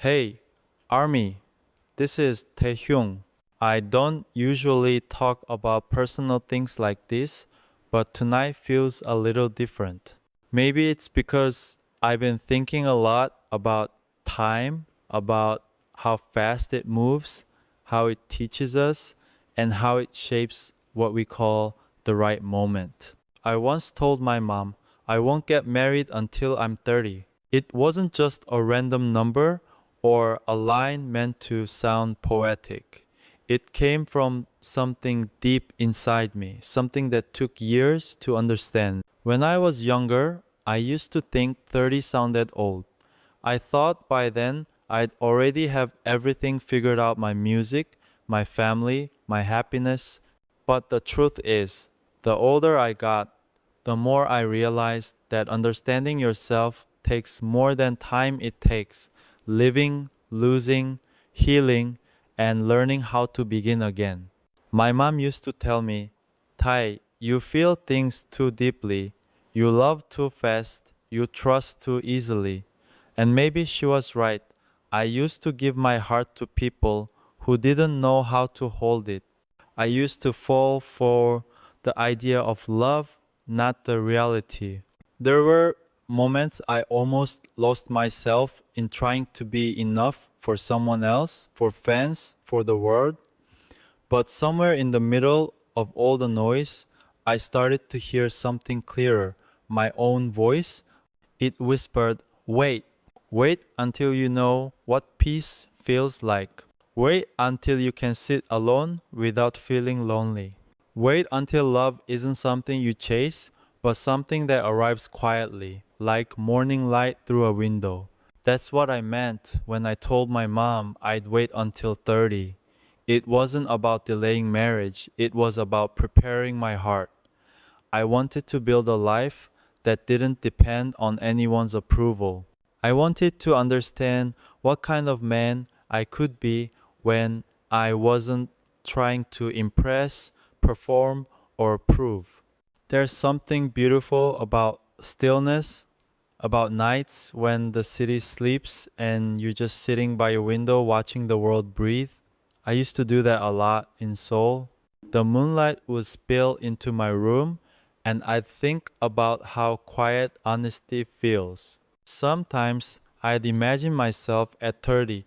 Hey, ARMY, this is Taehyung. I don't usually talk about personal things like this, but tonight feels a little different. Maybe it's because I've been thinking a lot about time, about how fast it moves, how it teaches us, and how it shapes what we call the right moment. I once told my mom I won't get married until I'm 30. It wasn't just a random number or a line meant to sound poetic. It came from something deep inside me, something that took years to understand. When I was younger, I used to think 30 sounded old. I thought by then I'd already have everything figured out, my music, my family, my happiness. But the truth is, the older I got, the more I realized that understanding yourself takes more than time it takes living, losing, healing, and learning how to begin again. My mom used to tell me, Tai, you feel things too deeply, you love too fast, you trust too easily. And maybe she was right. I used to give my heart to people who didn't know how to hold it. I used to fall for the idea of love, not the reality. There were moments I almost lost myself in trying to be enough for someone else, for fans, for the world. But somewhere in the middle of all the noise, I started to hear something clearer, my own voice. It whispered, wait, wait until you know what peace feels like. Wait until you can sit alone without feeling lonely. Wait until love isn't something you chase, but something that arrives quietly, like morning light through a window. That's what I meant when I told my mom I'd wait until 30. It wasn't about delaying marriage, it was about preparing my heart. I wanted to build a life that didn't depend on anyone's approval. I wanted to understand what kind of man I could be when I wasn't trying to impress, perform, or prove. There's something beautiful about stillness, about nights when the city sleeps and you're just sitting by your window watching the world breathe. I used to do that a lot in Seoul. The moonlight would spill into my room and I'd think about how quiet honesty feels. Sometimes I'd imagine myself at 30,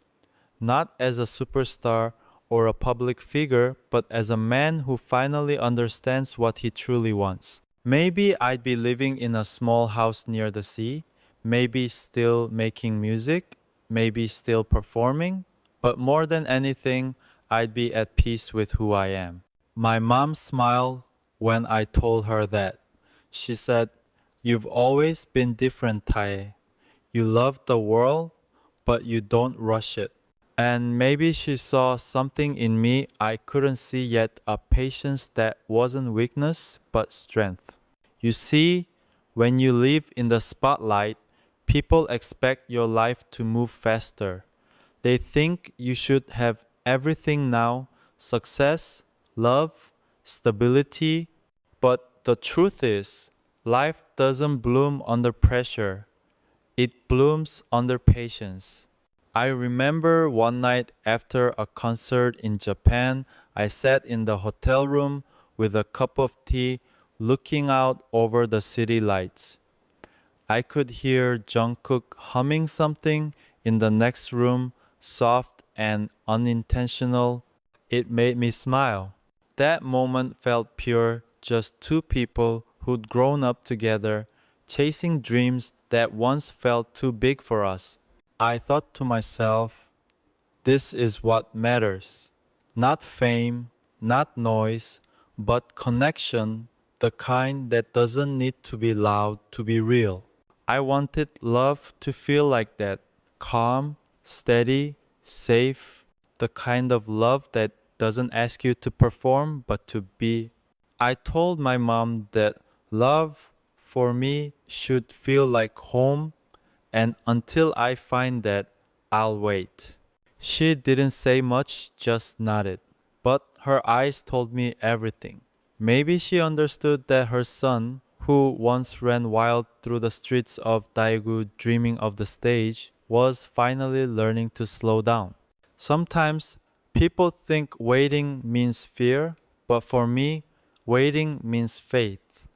not as a superstar or a public figure, but as a man who finally understands what he truly wants. Maybe I'd be living in a small house near the sea, maybe still making music, maybe still performing, but more than anything, I'd be at peace with who I am. My mom smiled when I told her that. She said, you've always been different, Tae. You love the world, but you don't rush it. And maybe she saw something in me I couldn't see yet, a patience that wasn't weakness but strength. You see, when you live in the spotlight, people expect your life to move faster. They think you should have everything now, success, love, stability. But the truth is, life doesn't bloom under pressure. It blooms under patience. I remember one night after a concert in Japan, I sat in the hotel room with a cup of tea looking out over the city lights. I could hear Jungkook humming something in the next room, soft and unintentional. It made me smile. That moment felt pure, just two people who'd grown up together, chasing dreams that once felt too big for us. I thought to myself, this is what matters. Not fame, not noise, but connection, the kind that doesn't need to be loud to be real. I wanted love to feel like that, calm, steady, safe, the kind of love that doesn't ask you to perform but to be. I told my mom that love for me should feel like home, and until I find that, I'll wait. She didn't say much, just nodded. But her eyes told me everything. Maybe she understood that her son, who once ran wild through the streets of Daegu dreaming of the stage, was finally learning to slow down. Sometimes people think waiting means fear, but for me, waiting means faith.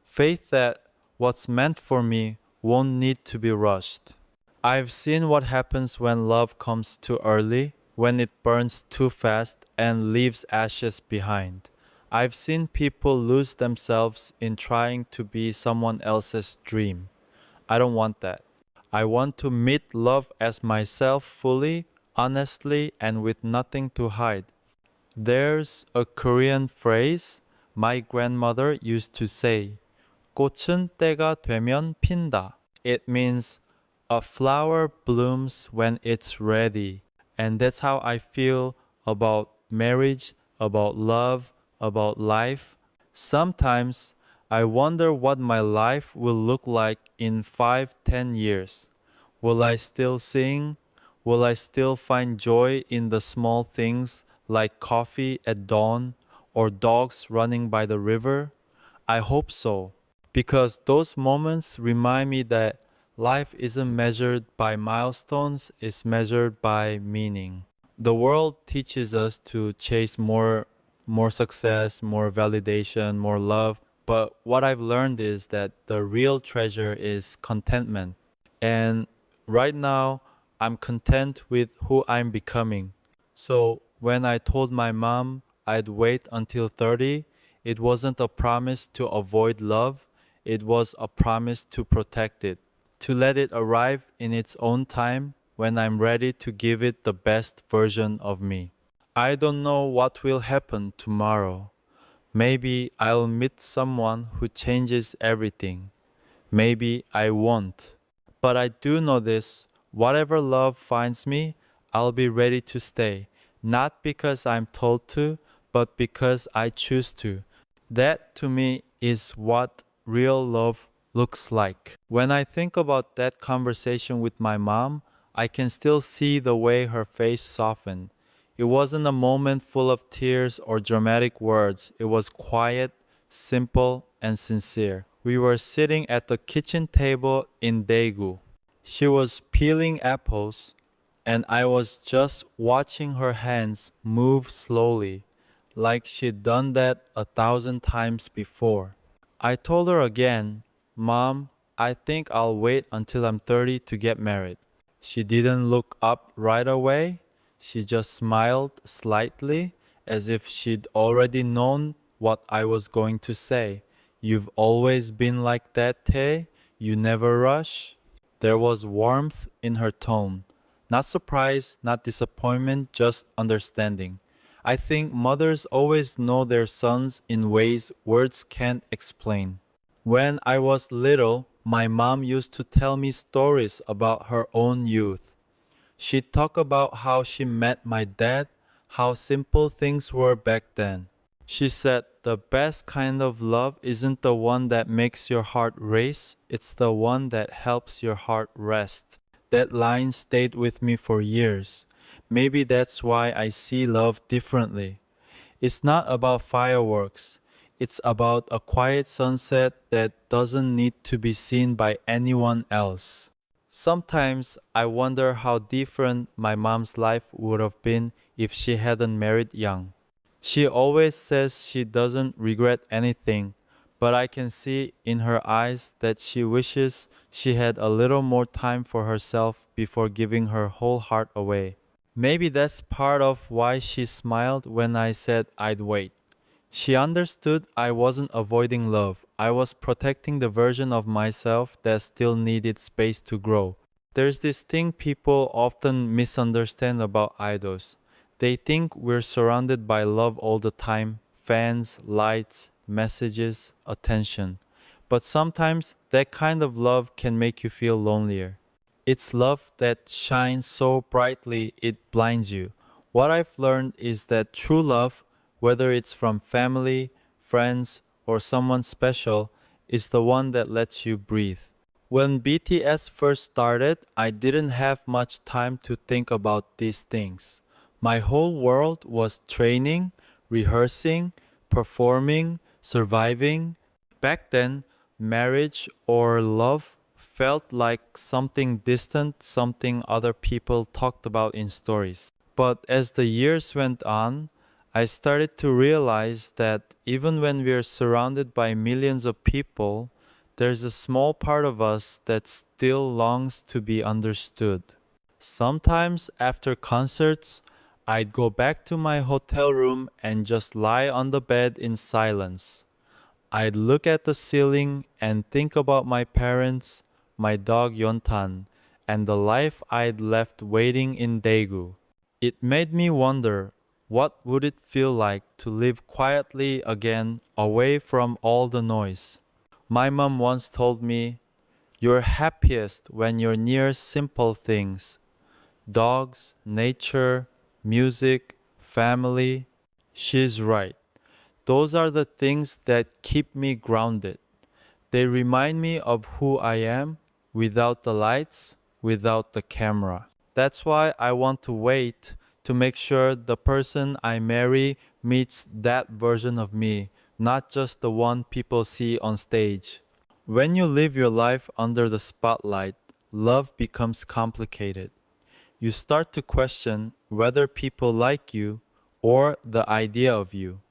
Faith that what's meant for me won't need to be rushed. I've seen what happens when love comes too early, when it burns too fast and leaves ashes behind. I've seen people lose themselves in trying to be someone else's dream. I don't want that. I want to meet love as myself fully, honestly, and with nothing to hide. There's a Korean phrase my grandmother used to say, 꽃은 때가 되면 핀다. It means a flower blooms when it's ready. And that's how I feel about marriage, about love, about life. Sometimes I wonder what my life will look like in 5, 10 years. Will I still sing? Will I still find joy in the small things like coffee at dawn or dogs running by the river? I hope so, because those moments remind me that life isn't measured by milestones, it's measured by meaning. The world teaches us to chase more success, more validation, more love, but what I've learned is that the real treasure is contentment. And right now, I'm content with who I'm becoming. So when I told my mom I'd wait until 30, it wasn't a promise to avoid love, it was a promise to protect it, to let it arrive in its own time when I'm ready to give it the best version of me. I don't know what will happen tomorrow. Maybe I'll meet someone who changes everything. Maybe I won't. But I do know this: whatever love finds me, I'll be ready to stay. Not because I'm told to, but because I choose to. That to me is what real love looks like. When I think about that conversation with my mom, I can still see the way her face softened. It wasn't a moment full of tears or dramatic words. It was quiet, simple, and sincere. We were sitting at the kitchen table in Daegu. She was peeling apples, and I was just watching her hands move slowly, like she'd done that 1,000 times before. I told her again, Mom, I think I'll wait until I'm 30 to get married. She didn't look up right away. She just smiled slightly, as if she'd already known what I was going to say. You've always been like that, Tae. You never rush. There was warmth in her tone. Not surprise, not disappointment, just understanding. I think mothers always know their sons in ways words can't explain. When I was little, my mom used to tell me stories about her own youth. She talked about how she met my dad, how simple things were back then. She said the best kind of love isn't the one that makes your heart race, it's the one that helps your heart rest. That line stayed with me for years. Maybe that's why I see love differently. It's not about fireworks. It's about a quiet sunset that doesn't need to be seen by anyone else. Sometimes I wonder how different my mom's life would have been if she hadn't married young. She always says she doesn't regret anything, but I can see in her eyes that she wishes she had a little more time for herself before giving her whole heart away. Maybe that's part of why she smiled when I said I'd wait. She understood I wasn't avoiding love. I was protecting the version of myself that still needed space to grow. There's this thing people often misunderstand about idols. They think we're surrounded by love all the time: fans, lights, messages, attention. But sometimes that kind of love can make you feel lonelier. It's love that shines so brightly it blinds you. What I've learned is that true love, whether it's from family, friends, or someone special, is the one that lets you breathe. When BTS first started, I didn't have much time to think about these things. My whole world was training, rehearsing, performing, surviving. Back then, marriage or love felt like something distant, something other people talked about in stories. But as the years went on, I started to realize that even when we are surrounded by millions of people, there's a small part of us that still longs to be understood. Sometimes after concerts, I'd go back to my hotel room and just lie on the bed in silence. I'd look at the ceiling and think about my parents, my dog Yontan, and the life I'd left waiting in Daegu. It made me wonder, what would it feel like to live quietly again away from all the noise? My mom once told me, "You're happiest when you're near simple things: dogs, nature, music, family." She's right. Those are the things that keep me grounded. They remind me of who I am without the lights, without the camera. That's why I want to wait to make sure the person I marry meets that version of me, not just the one people see on stage. When you live your life under the spotlight, love becomes complicated. You start to question whether people like you or the idea of you.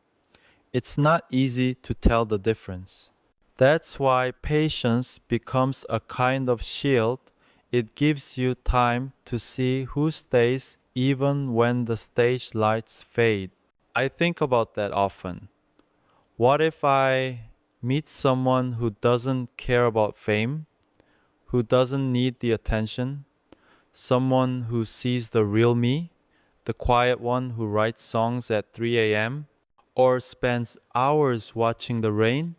It's not easy to tell the difference. That's why patience becomes a kind of shield. It gives you time to see who stays even when the stage lights fade. I think about that often. What if I meet someone who doesn't care about fame, who doesn't need the attention, someone who sees the real me, the quiet one who writes songs at 3 a.m., or spends hours watching the rain?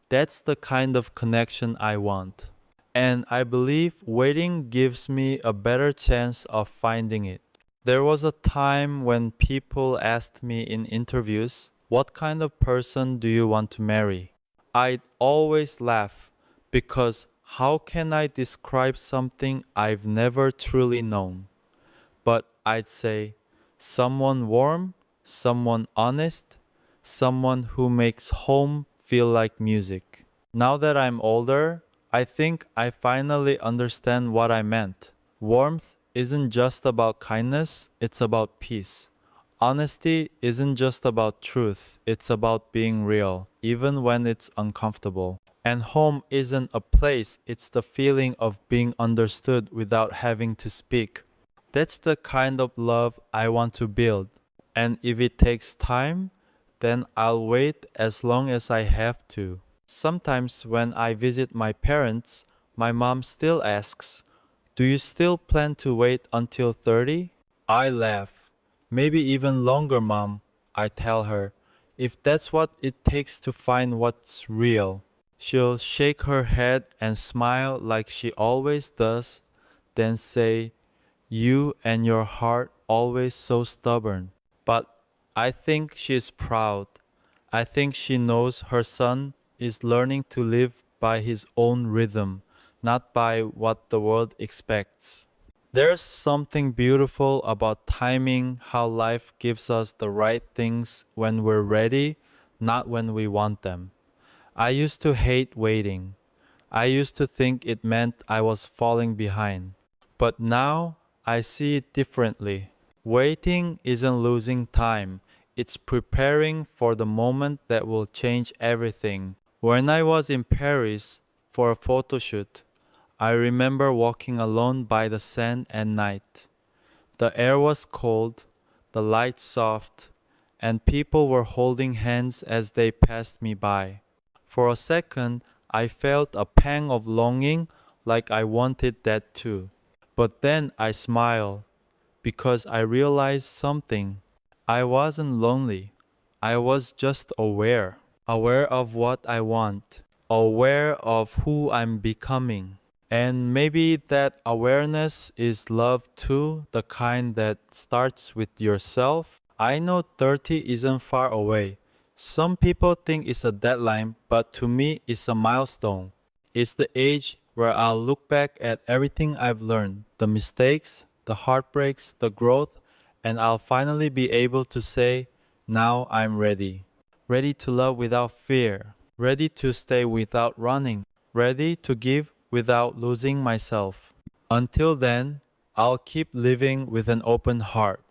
That's the kind of connection I want. And I believe waiting gives me a better chance of finding it. There was a time when people asked me in interviews, "What kind of person do you want to marry?" I'd always laugh because how can I describe something I've never truly known? But I'd say, someone warm, someone honest, someone who makes home feel like music. Now that I'm older, I think I finally understand what I meant. Warmth isn't just about kindness, it's about peace. Honesty isn't just about truth, it's about being real, even when it's uncomfortable. And home isn't a place, it's the feeling of being understood without having to speak. That's the kind of love I want to build. And if it takes time, then I'll wait as long as I have to. Sometimes when I visit my parents, my mom still asks, "Do you still plan to wait until 30?" I laugh. "Maybe even longer, mom," I tell her, "if that's what it takes to find what's real." She'll shake her head and smile like she always does, then say, "You and your heart always so stubborn." But I think she's proud. I think she knows her son is learning to live by his own rhythm, not by what the world expects. There's something beautiful about timing, how life gives us the right things when we're ready, not when we want them. I used to hate waiting. I used to think it meant I was falling behind. But now I see it differently. Waiting isn't losing time. It's preparing for the moment that will change everything. When I was in Paris for a photo shoot, I remember walking alone by the sand at night. The air was cold, the light soft, and people were holding hands as they passed me by. For a second, I felt a pang of longing, like I wanted that too. But then I smiled because I realized something. I wasn't lonely. I was just aware. Aware of what I want. Aware of who I'm becoming. And maybe that awareness is love too, the kind that starts with yourself. I know 30 isn't far away. Some people think it's a deadline, but to me, it's a milestone. It's the age where I'll look back at everything I've learned, the mistakes, the heartbreaks, the growth, and I'll finally be able to say, now I'm ready. Ready to love without fear. Ready to stay without running. Ready to give without losing myself. Until then, I'll keep living with an open heart.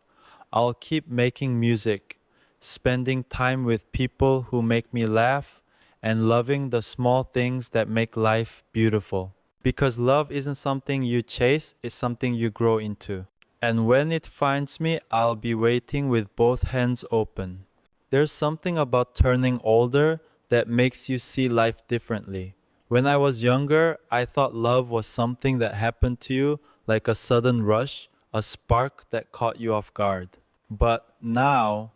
I'll keep making music, spending time with people who make me laugh, and loving the small things that make life beautiful. Because love isn't something you chase, it's something you grow into. And when it finds me, I'll be waiting with both hands open. There's something about turning older that makes you see life differently. When I was younger, I thought love was something that happened to you like a sudden rush, a spark that caught you off guard. But now,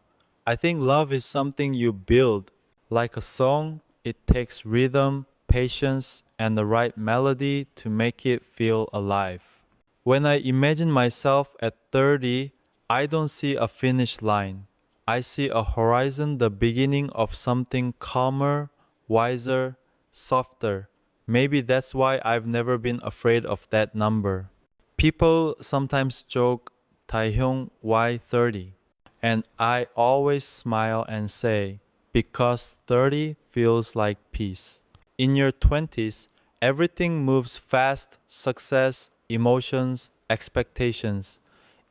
I think love is something you build. Like a song, it takes rhythm, patience, and the right melody to make it feel alive. When I imagine myself at 30, I don't see a finish line. I see a horizon, the beginning of something calmer, wiser, softer. Maybe that's why I've never been afraid of that number. People sometimes joke, Taehyung, why 30? And I always smile and say, because 30 feels like peace. In your 20s, everything moves fast: success, emotions, expectations.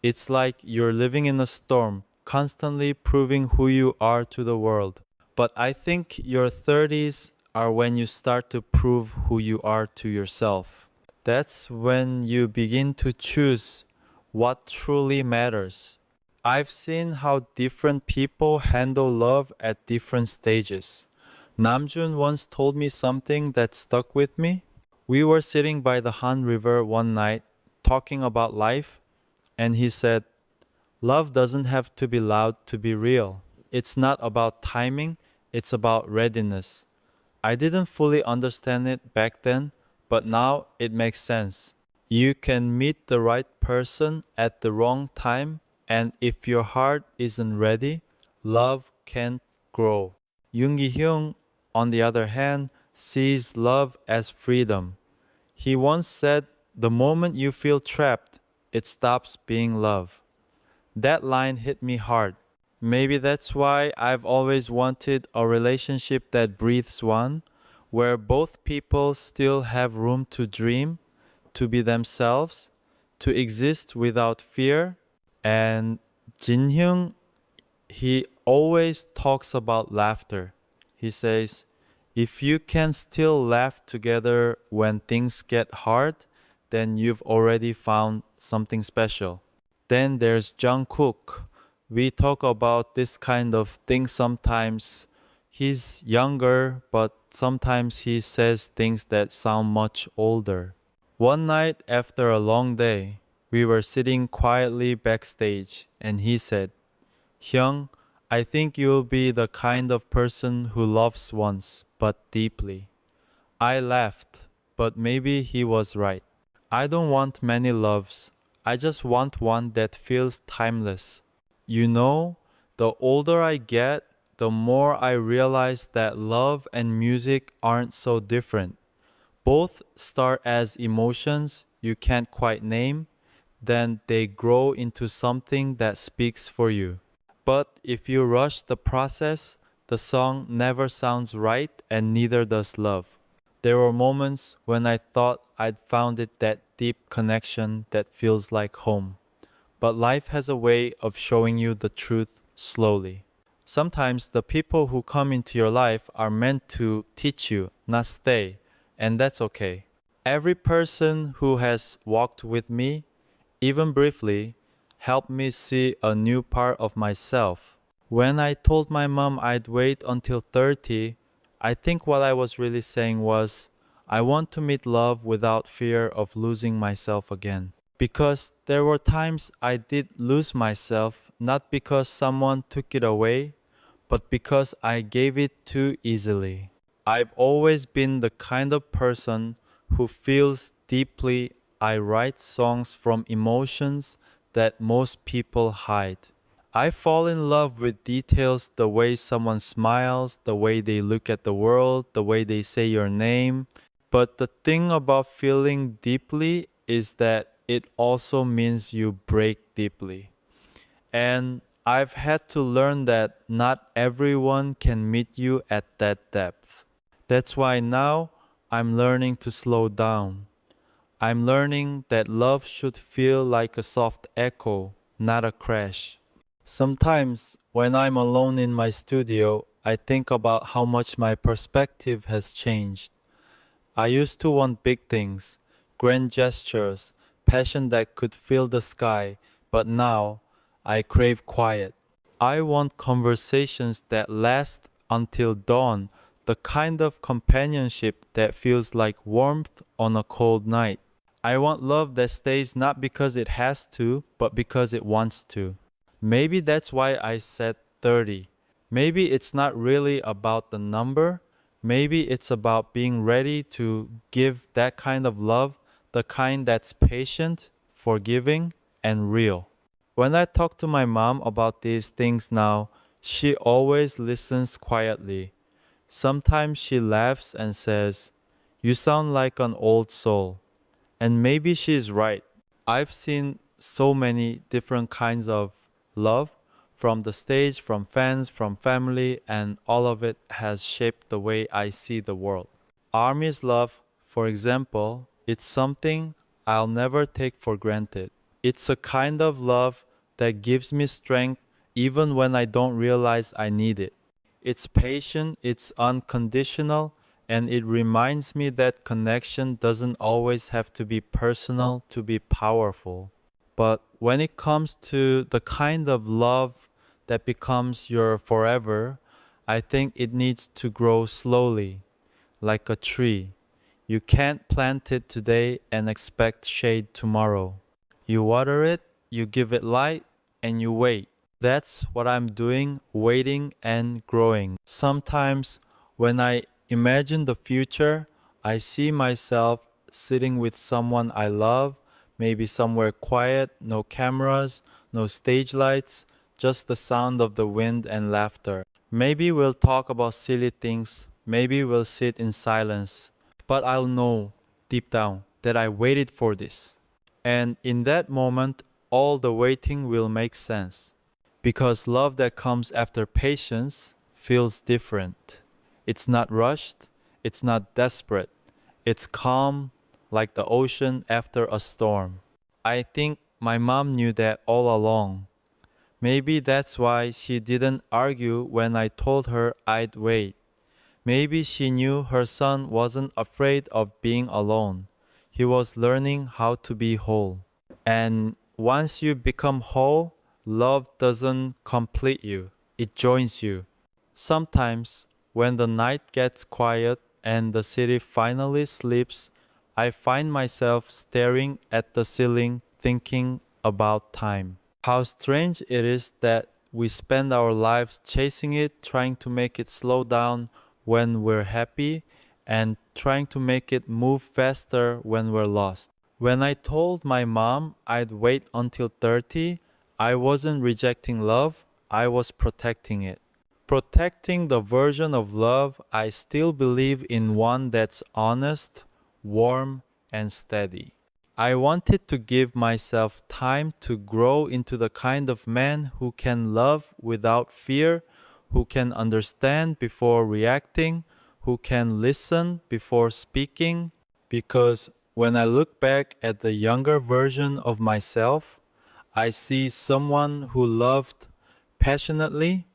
It's like you're living in a storm, constantly proving who you are to the world. But I think your 30s are when you start to prove who you are to yourself. That's when you begin to choose what truly matters. I've seen how different people handle love at different stages. Namjoon once told me something that stuck with me. We were sitting by the Han River one night talking about life, and he said, love doesn't have to be loud to be real. It's not about timing, it's about readiness. I didn't fully understand it back then, but now it makes sense. You can meet the right person at the wrong time, and if your heart isn't ready, love can't grow. Yoon Gi-hyung, on the other hand, sees love as freedom. He once said, the moment you feel trapped, it stops being love. That line hit me hard. Maybe that's why I've always wanted a relationship that breathes one, where both people still have room to dream, to be themselves, to exist without fear. And Jin Hyung, he always talks about laughter. He says, if you can still laugh together when things get hard, then you've already found something special. Then there's Jungkook. We talk about this kind of thing sometimes. He's younger, but sometimes he says things that sound much older. One night after a long day, we were sitting quietly backstage, and he said, Hyung, I think you'll be the kind of person who loves once, but deeply. I laughed, but maybe he was right. I don't want many loves. I just want one that feels timeless. You know, the older I get, the more I realize that love and music aren't so different. Both start as emotions you can't quite name, then they grow into something that speaks for you. But if you rush the process, the song never sounds right and neither does love. There were moments when I thought I'd found it, that deep connection that feels like home. But life has a way of showing you the truth slowly. Sometimes the people who come into your life are meant to teach you, not stay, and that's okay. Every person who has walked with me, even briefly, helped me see a new part of myself. When I told my mom I'd wait until 30, I think what I was really saying was, I want to meet love without fear of losing myself again. Because there were times I did lose myself, not because someone took it away, but because I gave it too easily. I've always been the kind of person who feels deeply. I write songs from emotions that most people hide. I fall in love with details, the way someone smiles, the way they look at the world, the way they say your name. But the thing about feeling deeply is that it also means you break deeply. And I've had to learn that not everyone can meet you at that depth. That's why now I'm learning to slow down. I'm learning that love should feel like a soft echo, not a crash. Sometimes, when I'm alone in my studio, I think about how much my perspective has changed. I used to want big things, grand gestures, passion that could fill the sky, but now I crave quiet. I want conversations that last until dawn, the kind of companionship that feels like warmth on a cold night. I want love that stays not because it has to, but because it wants to. Maybe that's why I said 30. Maybe it's not really about the number. Maybe it's about being ready to give that kind of love, the kind that's patient, forgiving, and real. When I talk to my mom about these things now, she always listens quietly. Sometimes she laughs and says, "You sound like an old soul." And maybe she's right. I've seen so many different kinds of love from the stage, from fans, from family, and all of it has shaped the way I see the world. Army's love, for example, it's something I'll never take for granted. It's a kind of love that gives me strength even when I don't realize I need it. It's patient, it's unconditional, and it reminds me that connection doesn't always have to be personal to be powerful. But when it comes to the kind of love that becomes your forever, I think it needs to grow slowly, like a tree. You can't plant it today and expect shade tomorrow. You water it, you give it light, and you wait. That's what I'm doing, waiting and growing. Sometimes when I imagine the future, I see myself sitting with someone I love, maybe somewhere quiet, no cameras, no stage lights, just the sound of the wind and laughter. Maybe we'll talk about silly things, maybe we'll sit in silence, but I'll know deep down that I waited for this. And in that moment, all the waiting will make sense. Because love that comes after patience feels different. It's not rushed, it's not desperate, it's calm like the ocean after a storm. I think my mom knew that all along. Maybe that's why she didn't argue when I told her I'd wait. Maybe she knew her son wasn't afraid of being alone. He was learning how to be whole. And once you become whole, love doesn't complete you, it joins you. Sometimes, when the night gets quiet and the city finally sleeps, I find myself staring at the ceiling thinking about time. How strange it is that we spend our lives chasing it, trying to make it slow down when we're happy, and trying to make it move faster when we're lost. When I told my mom I'd wait until 30, I wasn't rejecting love, I was protecting it. Protecting the version of love I still believe in, one that's honest, warm, and steady. I wanted to give myself time to grow into the kind of man who can love without fear, who can understand before reacting, who can listen before speaking. Because when I look back at the younger version of myself, I see someone who loved passionately,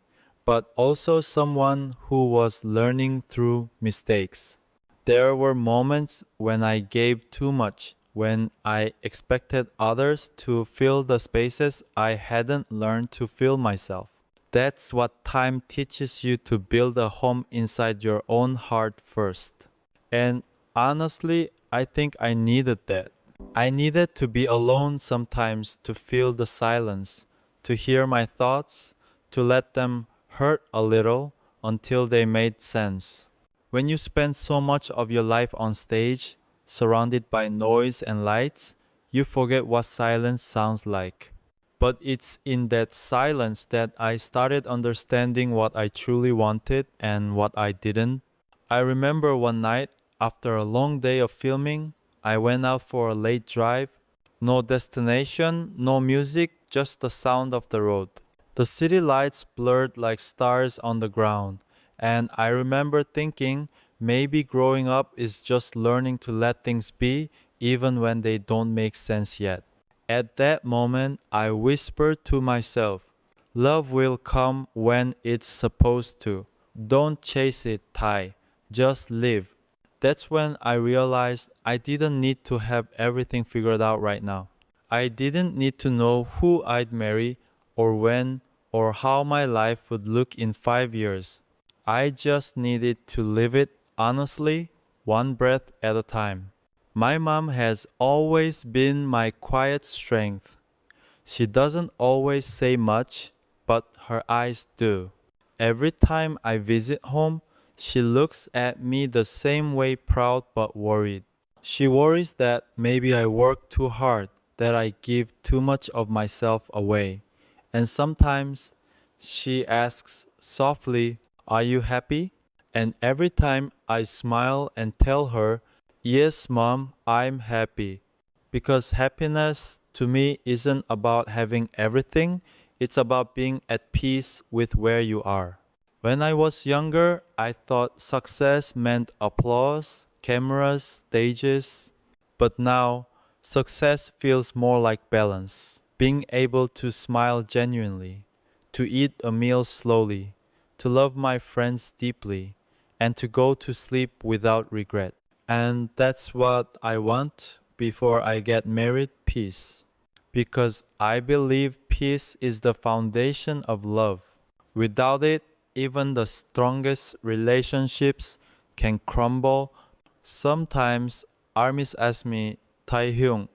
but also someone who was learning through mistakes. There were moments when I gave too much, when I expected others to fill the spaces I hadn't learned to fill myself. That's what time teaches you, to build a home inside your own heart first. And honestly, I think I needed that. I needed to be alone sometimes, to feel the silence, to hear my thoughts, to let them hurt a little until they made sense. When you spend so much of your life on stage, surrounded by noise and lights, you forget what silence sounds like. But it's in that silence that I started understanding what I truly wanted and what I didn't. I remember one night, after a long day of filming, I went out for a late drive. No destination, no music, just the sound of the road. The city lights blurred like stars on the ground, and I remember thinking, Maybe growing up is just learning to let things be even when they don't make sense yet. At that moment, I whispered to myself, love will come when it's supposed to. Don't chase it, Tai. Just live. That's when I realized I didn't need to have everything figured out right now. I didn't need to know who I'd marry or when or how my life would look in 5 years. I just needed to live it honestly, one breath at a time. My mom has always been my quiet strength. She doesn't always say much, but her eyes do. Every time I visit home, she looks at me the same way, proud but worried. She worries that maybe I work too hard, that I give too much of myself away. And sometimes she asks softly, are you happy? And every time I smile and tell her, yes, mom, I'm happy. Because happiness to me isn't about having everything, it's about being at peace with where you are. When I was younger, I thought success meant applause, cameras, stages. But now, success feels more like balance. Being able to smile genuinely, to eat a meal slowly, to love my friends deeply, and to go to sleep without regret. And that's what I want before I get married, peace. Because I believe peace is the foundation of love. Without it, even the strongest relationships can crumble. Sometimes armies ask me, Taehyung,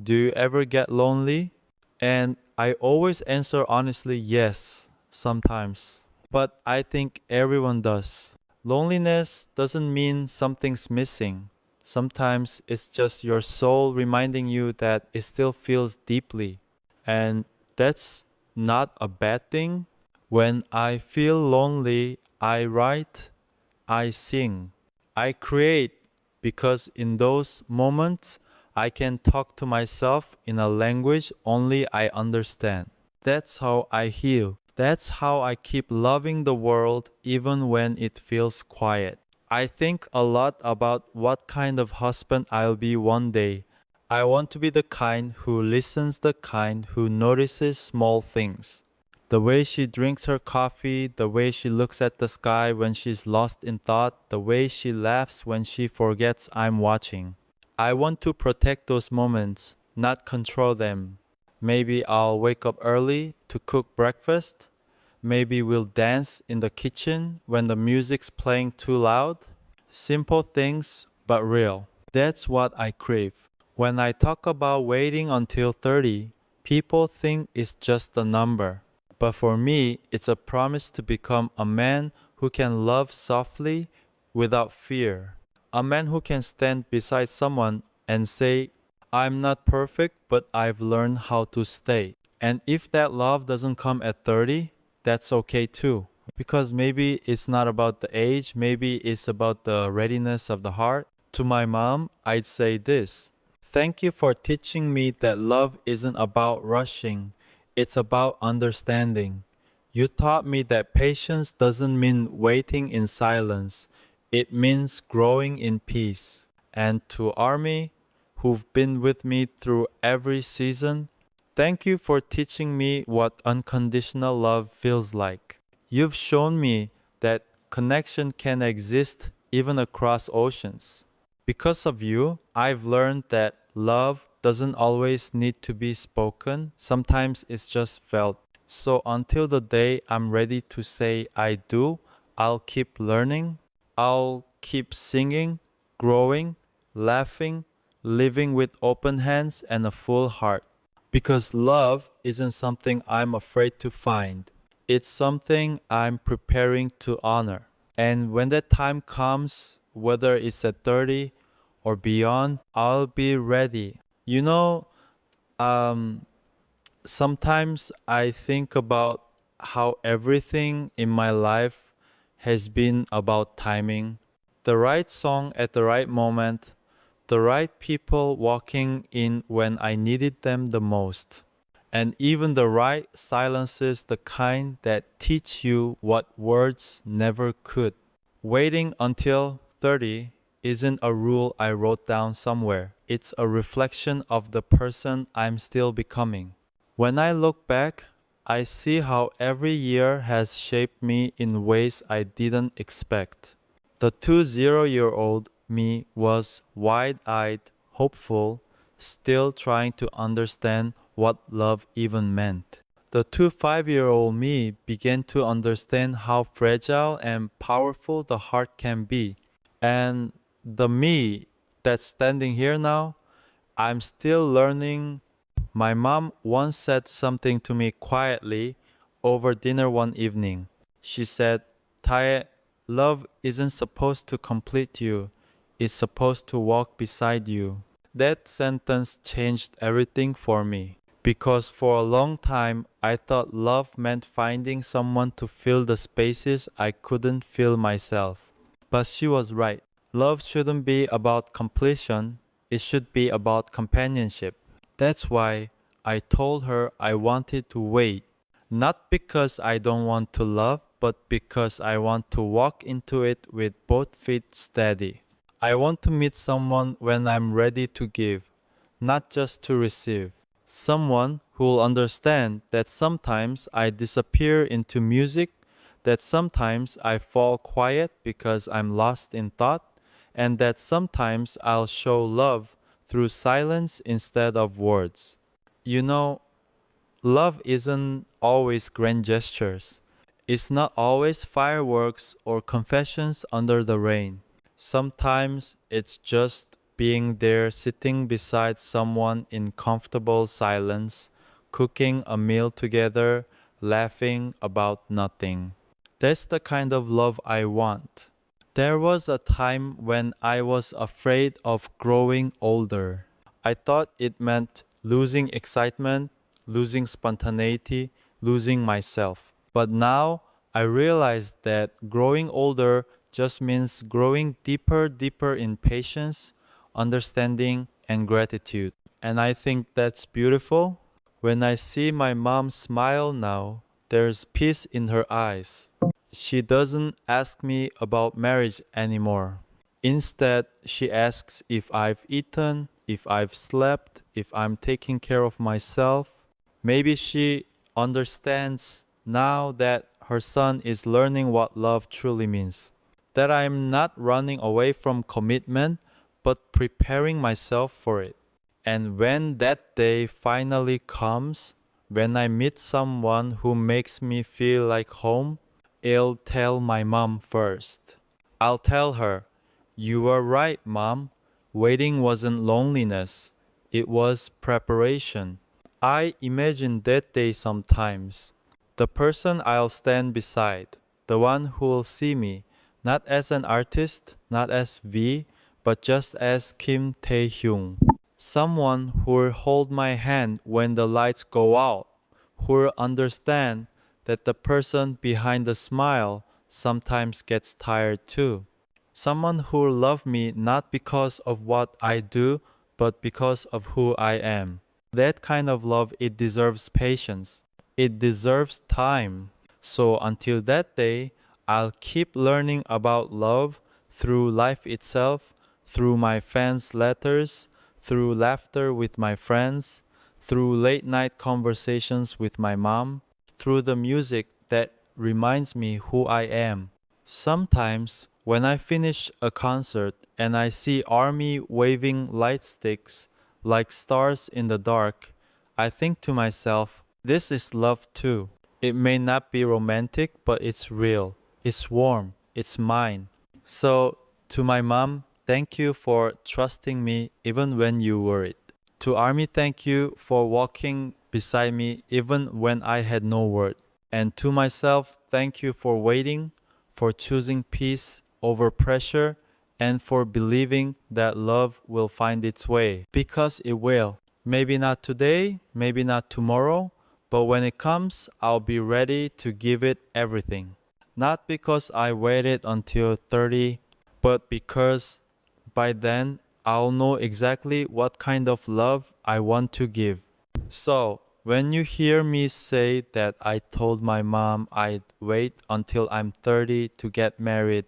do you ever get lonely? And I always answer honestly, yes, sometimes. But I think everyone does. Loneliness doesn't mean something's missing. Sometimes it's just your soul reminding you that it still feels deeply. And that's not a bad thing. When I feel lonely, I write, I sing, I create, because in those moments, I can talk to myself in a language only I understand. That's how I heal. That's how I keep loving the world even when it feels quiet. I think a lot about what kind of husband I'll be one day. I want to be the kind who listens, the kind who notices small things. The way she drinks her coffee, the way she looks at the sky when she's lost in thought, the way she laughs when she forgets I'm watching. I want to protect those moments, not control them. Maybe I'll wake up early to cook breakfast. Maybe we'll dance in the kitchen when the music's playing too loud. Simple things, but real. That's what I crave. When I talk about waiting until 30, people think it's just a number. But for me, it's a promise to become a man who can love softly without fear. A man who can stand beside someone and say, I'm not perfect, but I've learned how to stay. And if that love doesn't come at 30, that's okay too. Because maybe it's not about the age, maybe it's about the readiness of the heart. To my mom, I'd say this: thank you for teaching me that love isn't about rushing, it's about understanding. You taught me that patience doesn't mean waiting in silence, it means growing in peace. And to Army, who've been with me through every season, thank you for teaching me what unconditional love feels like. You've shown me that connection can exist even across oceans. Because of you, I've learned that love doesn't always need to be spoken, sometimes it's just felt. So until the day I'm ready to say I do, I'll keep learning, I'll keep singing, growing, laughing, living with open hands and a full heart. Because love isn't something I'm afraid to find. It's something I'm preparing to honor. And when that time comes, whether it's at 30 or beyond, I'll be ready. Um, Sometimes I think about how everything in my life has been about timing. The right song at the right moment, the right people walking in when I needed them the most. And even the right silences, the kind that teach you what words never could. Waiting until 30 isn't a rule I wrote down somewhere. It's a reflection of the person I'm still becoming. When I look back, I see how every year has shaped me in ways I didn't expect. The 20-year-old me was wide-eyed, hopeful, still trying to understand what love even meant. The 25-year-old me began to understand how fragile and powerful the heart can be. And the me that's standing here now, I'm still learning. My mom once said something to me quietly over dinner one evening. She said, "Tae, love isn't supposed to complete you. It's supposed to walk beside you." That sentence changed everything for me. Because for a long time, I thought love meant finding someone to fill the spaces I couldn't fill myself. But she was right. Love shouldn't be about completion, it should be about companionship. That's why I told her I wanted to wait. Not because I don't want to love, but because I want to walk into it with both feet steady. I want to meet someone when I'm ready to give, not just to receive. Someone who'll understand that sometimes I disappear into music, that sometimes I fall quiet because I'm lost in thought, and that sometimes I'll show love through silence instead of words. You know, love isn't always grand gestures. It's not always fireworks or confessions under the rain. Sometimes it's just being there sitting beside someone in comfortable silence, cooking a meal together, laughing about nothing. That's the kind of love I want. There was a time when I was afraid of growing older. I thought it meant losing excitement, losing spontaneity, losing myself. But now I realize that growing older just means growing deeper in patience, understanding, and gratitude. And I think that's beautiful. When I see my mom smile now, there's peace in her eyes. She doesn't ask me about marriage anymore. Instead, she asks if I've eaten, if I've slept, if I'm taking care of myself. Maybe she understands now that her son is learning what love truly means. That I'm not running away from commitment, but preparing myself for it. And when that day finally comes, when I meet someone who makes me feel like home, I'll tell my mom first. I'll tell her, "You were right, mom. Waiting wasn't loneliness, it was preparation." I imagine that day sometimes. The person I'll stand beside, the one who'll see me, not as an artist, not as V, but just as Kim Taehyung. Someone who'll hold my hand when the lights go out, who'll understand that the person behind the smile sometimes gets tired too. Someone who'll love me not because of what I do, but because of who I am. That kind of love, it deserves patience. It deserves time. So until that day, I'll keep learning about love through life itself, through my fans' letters, through laughter with my friends, through late night conversations with my mom, through the music that reminds me who I am. Sometimes, when I finish a concert and I see ARMY waving light sticks like stars in the dark, I think to myself, this is love too. It may not be romantic, but it's real. It's warm. It's mine. So, to my mom, thank you for trusting me even when you worried. To ARMY, thank you for walking beside me even when I had no word. And to myself, thank you for waiting, for choosing peace over pressure, and for believing that love will find its way. Because it will. Maybe not today, maybe not tomorrow, but when it comes, I'll be ready to give it everything. Not because I waited until 30, but because by then I'll know exactly what kind of love I want to give. So, when you hear me say that I told my mom I'd wait until I'm 30 to get married,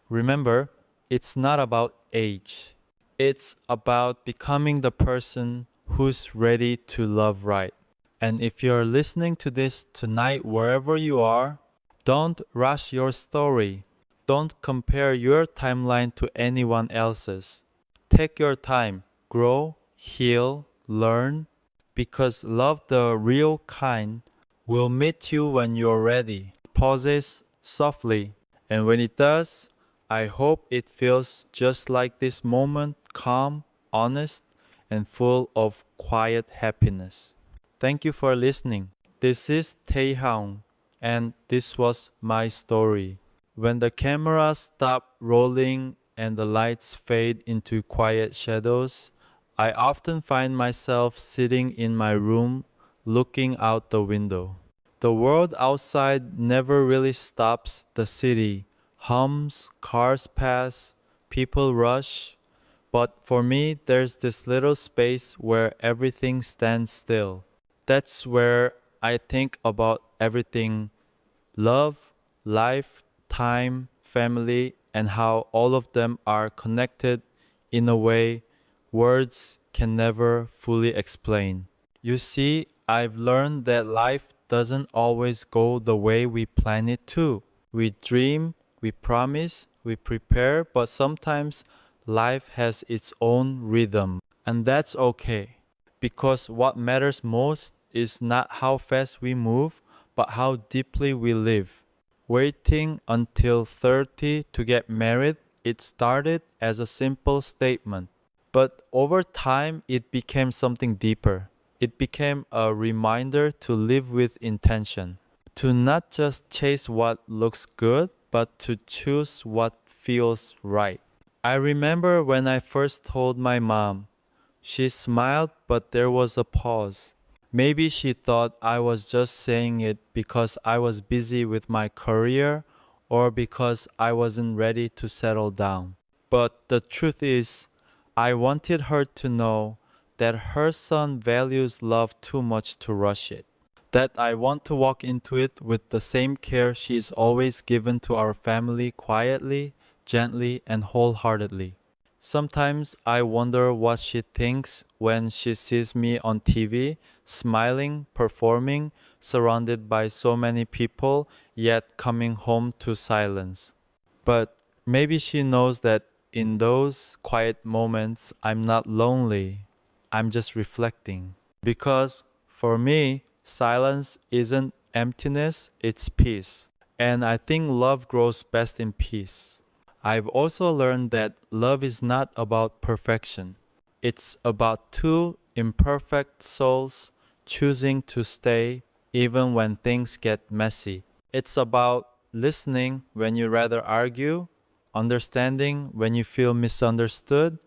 remember, it's not about age. It's about becoming the person who's ready to love right. And if you're listening to this tonight, wherever you are, don't rush your story. Don't compare your timeline to anyone else's. Take your time, grow, heal, learn, because love the real kind will meet you when you're ready. Pauses softly, and when it does, I hope it feels just like this moment, calm, honest, and full of quiet happiness. Thank you for listening. This is Taehyung, and this was my story. When the camera stops rolling and the lights fade into quiet shadows, I often find myself sitting in my room looking out the window. The world outside never really stops. The city hums, cars pass, people rush. But for me, there's this little space where everything stands still. That's where I think about everything: love, life, time, family, and how all of them are connected in a way words can never fully explain. You see, I've learned that life doesn't always go the way we plan it to. We dream, we promise, we prepare, but sometimes life has its own rhythm. And that's okay, because what matters most is not how fast we move, but how deeply we live. Waiting until 30 to get married, it started as a simple statement. But over time, it became something deeper. It became a reminder to live with intention, to not just chase what looks good, but to choose what feels right. I remember when I first told my mom. She smiled, but there was a pause. Maybe she thought I was just saying it because I was busy with my career or because I wasn't ready to settle down. But the truth is, I wanted her to know that her son values love too much to rush it. That I want to walk into it with the same care she's always given to our family, quietly, gently, and wholeheartedly. Sometimes I wonder what she thinks when she sees me on TV, smiling, performing, surrounded by so many people, yet coming home to silence. But maybe she knows that in those quiet moments, I'm not lonely. I'm just reflecting. Because for me, silence isn't emptiness, it's peace. And I think love grows best in peace. I've also learned that love is not about perfection. It's about two imperfect souls choosing to stay even when things get messy. It's about listening when you rather argue, understanding when you feel misunderstood,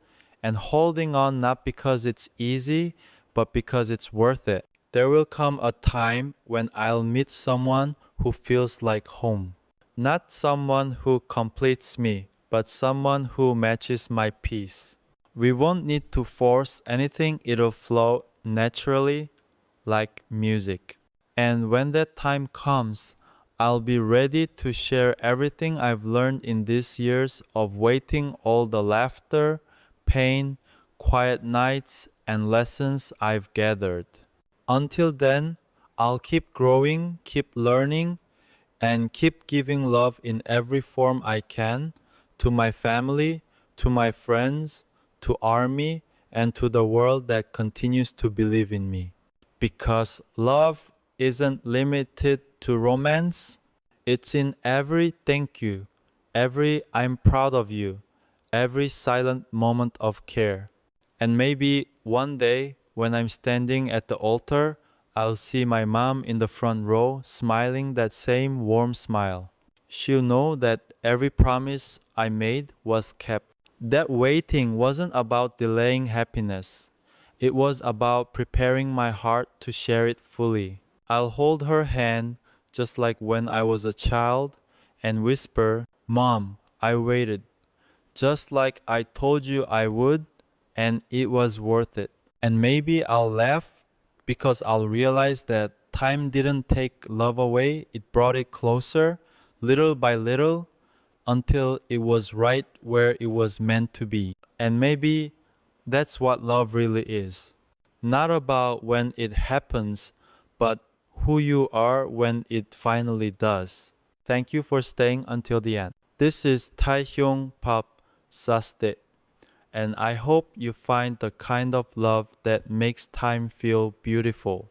and holding on not because it's easy, but because it's worth it. There will come a time when I'll meet someone who feels like home. Not someone who completes me, but someone who matches my peace. We won't need to force anything, it'll flow naturally like music. And when that time comes, I'll be ready to share everything I've learned in these years of waiting, all the laughter, pain, quiet nights, and lessons I've gathered. Until then, I'll keep growing, keep learning, and keep giving love in every form I can to my family, to my friends, to ARMY, and to the world that continues to believe in me. Because love isn't limited to romance, it's in every thank you, every I'm proud of you, every silent moment of care. And maybe one day, when I'm standing at the altar, I'll see my mom in the front row smiling that same warm smile. She'll know that every promise I made was kept. That waiting wasn't about delaying happiness. It was about preparing my heart to share it fully. I'll hold her hand just like when I was a child and whisper, "Mom, I waited. Just like I told you I would, and it was worth it." And maybe I'll laugh because I'll realize that time didn't take love away, it brought it closer, little by little, until it was right where it was meant to be. And maybe that's what love really is. Not about when it happens, but who you are when it finally does. Thank you for staying until the end. This is Taehyung Pop Saste, and I hope you find the kind of love that makes time feel beautiful.